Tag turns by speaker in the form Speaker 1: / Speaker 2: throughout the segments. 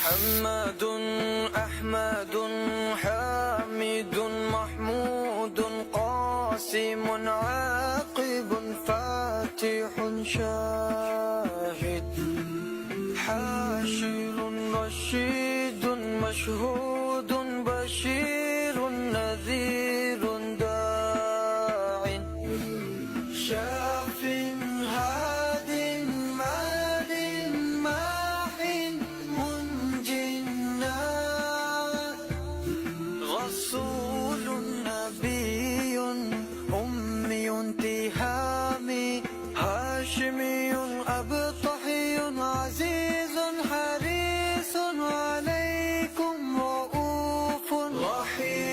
Speaker 1: محمد أحمد حامد محمود قاسم عاقب فاتح شاهد حاشر رشيد مشهود بشير نذير داع شاف هاد مال ماح منج رسول نبي أمي تهامي هاشمي أبطحي عزيز حريص عليكم رؤوف رحيم.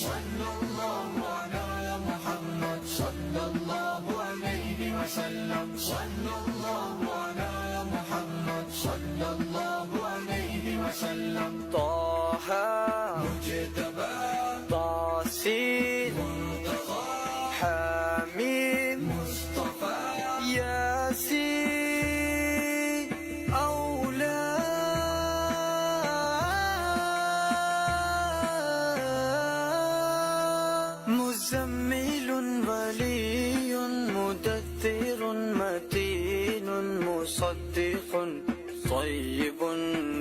Speaker 2: صلى الله على محمد صلى الله عليه وسلم. صلى الله على محمد صلى الله عليه وسلم.
Speaker 1: طه
Speaker 2: مجتبى
Speaker 1: طاسين
Speaker 2: منتقى
Speaker 1: حميم
Speaker 2: مصطفى
Speaker 1: ياسين أولى مزمل ولي مدثر متين مصدق طيب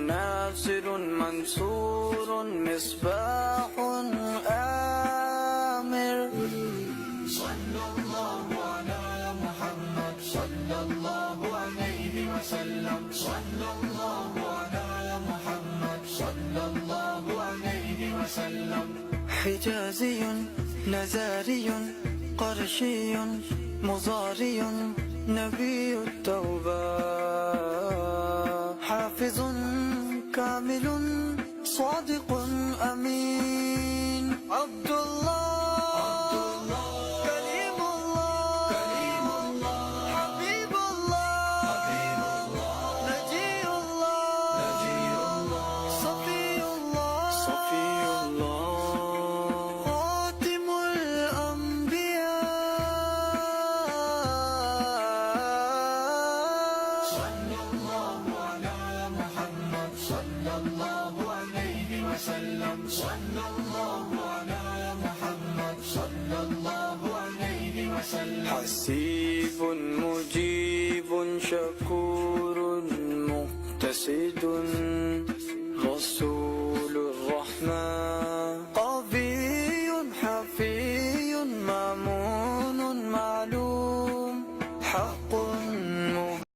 Speaker 1: ناصر منصور مصباح آمر.
Speaker 2: صلى الله على محمد صلى الله عليه وسلم. صلى الله على محمد صلى الله عليه وسلم.
Speaker 1: حجازي نزاري قرشي مضاري نبي التوبة حافظ كامل صادق أمين عبد الله كريم الله حبيب الله نجي الله صفي الله خاتم الأنبياء.
Speaker 2: صلى الله على محمد صلى الله عليه وسلم. صلى الله على محمد صلى الله عليه وسلم.
Speaker 1: حسيب مجيب شكور مقتصد رسول